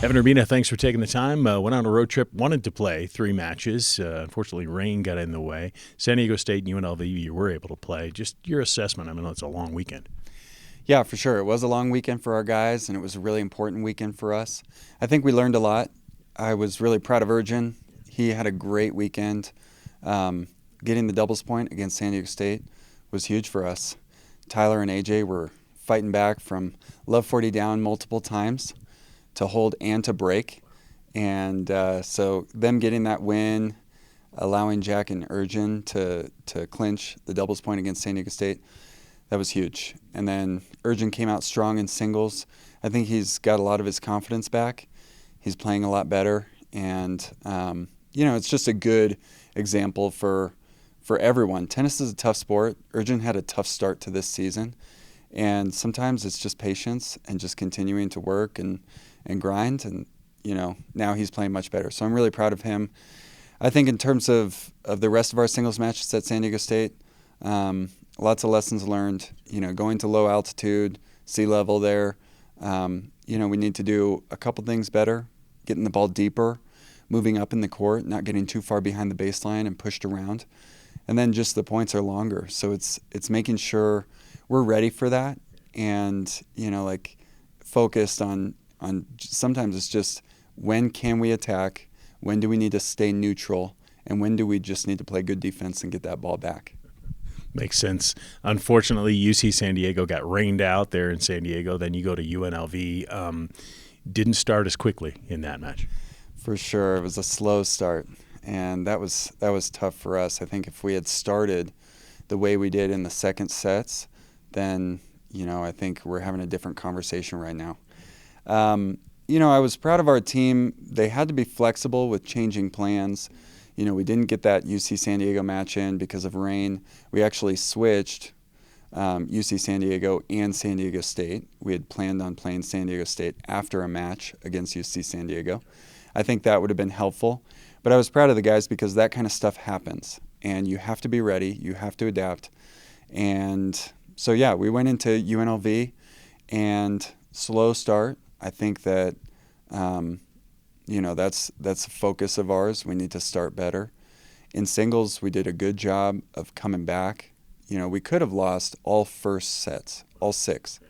Evan Urbina, thanks for taking the time. Went on a road trip, wanted to play 3 matches. Unfortunately, rain got in the way. San Diego State and UNLV, you were able to play. Just your assessment. I mean, it's a long weekend. Yeah, for sure. It was a long weekend for our guys, and it was a really important weekend for us. I think we learned a lot. I was really proud of Urgin. He had a great weekend. Getting the doubles point against San Diego State was huge for us. Tyler and AJ were fighting back from love 40 down multiple times to hold and to break. And so them getting that win, allowing Jack and Urgin to clinch the doubles point against San Diego State, that was huge. And then Urgin came out strong in singles. I think he's got a lot of his confidence back. He's playing a lot better. And, it's just a good example for everyone. Tennis is a tough sport. Urgin had a tough start to this season. And sometimes it's just patience and just continuing to work and grind. And, now he's playing much better. So I'm really proud of him. I think in terms of the rest of our singles matches at San Diego State, lots of lessons learned, going to low altitude, sea level there. We need to do a couple things better, getting the ball deeper, moving up in the court, not getting too far behind the baseline and pushed around. And then just the points are longer. So it's making sure we're ready for that and, focused on sometimes it's just when can we attack, when do we need to stay neutral, and when do we just need to play good defense and get that ball back. Makes sense. Unfortunately, UC San Diego got rained out there in San Diego. Then you go to UNLV. Didn't start as quickly in that match. For sure. It was a slow start, and that was tough for us. I think if we had started the way we did in the second sets, then, I think we're having a different conversation right now. I was proud of our team. They had to be flexible with changing plans. We didn't get that UC San Diego match in because of rain. We actually switched UC San Diego and San Diego State. We had planned on playing San Diego State after a match against UC San Diego. I think that would have been helpful. But I was proud of the guys because that kind of stuff happens. And you have to be ready. You have to adapt. And so, we went into UNLV and slow start. I think that that's a focus of ours. We need to start better. In singles, we did a good job of coming back. We could have lost all first sets, all 6.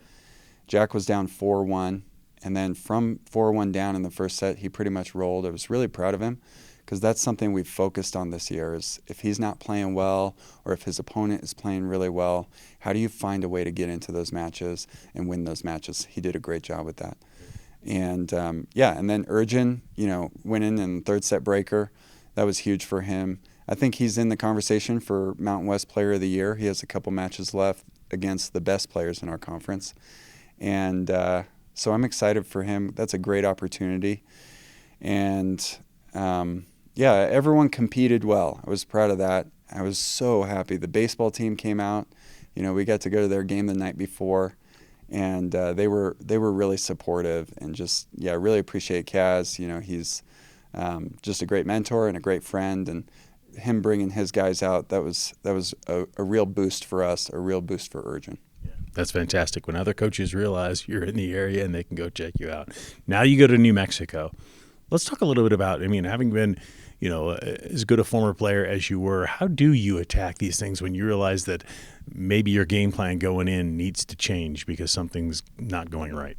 Jack was down 4-1, and then from 4-1 down in the first set, he pretty much rolled. I was really proud of him because that's something we've focused on this year is if he's not playing well or if his opponent is playing really well, how do you find a way to get into those matches and win those matches? He did a great job with that. And, and then Urgin, winning in the third set breaker, that was huge for him. I think he's in the conversation for Mountain West Player of the Year. He has a couple matches left against the best players in our conference. And so I'm excited for him. That's a great opportunity. And, everyone competed well. I was proud of that. I was so happy. The baseball team came out. We got to go to their game the night before. And they were really supportive and just really appreciate Kaz. He's just a great mentor and a great friend, and him bringing his guys out that was a real boost for us, a real boost for Urgin. Yeah, that's fantastic. When other coaches realize you're in the area and they can go check you out. Now you go to New Mexico. Let's talk a little bit about. Having been as good a former player as you were, how do you attack these things when you realize that maybe your game plan going in needs to change because something's not going right?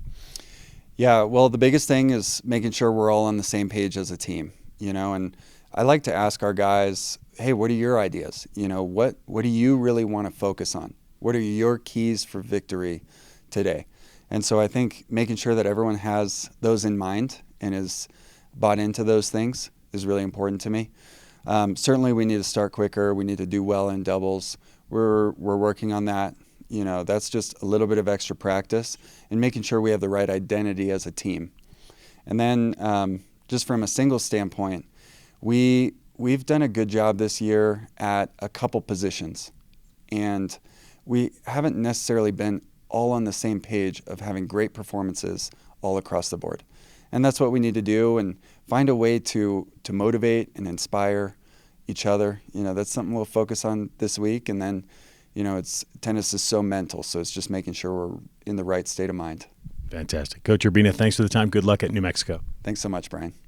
Yeah, well, the biggest thing is making sure we're all on the same page as a team, and I like to ask our guys, hey, what are your ideas? What do you really want to focus on? What are your keys for victory today? And so I think making sure that everyone has those in mind and is bought into those things is really important to me. Certainly we need to start quicker. We need to do well in doubles. We're working on that. That's just a little bit of extra practice and making sure we have the right identity as a team. And then just from a singles standpoint, we've done a good job this year at a couple positions. And we haven't necessarily been all on the same page of having great performances all across the board. And that's what we need to do and find a way to motivate and inspire each other. That's something we'll focus on this week. And then, tennis is so mental, so it's just making sure we're in the right state of mind. Fantastic. Coach Urbina, thanks for the time. Good luck at New Mexico. Thanks so much, Brian.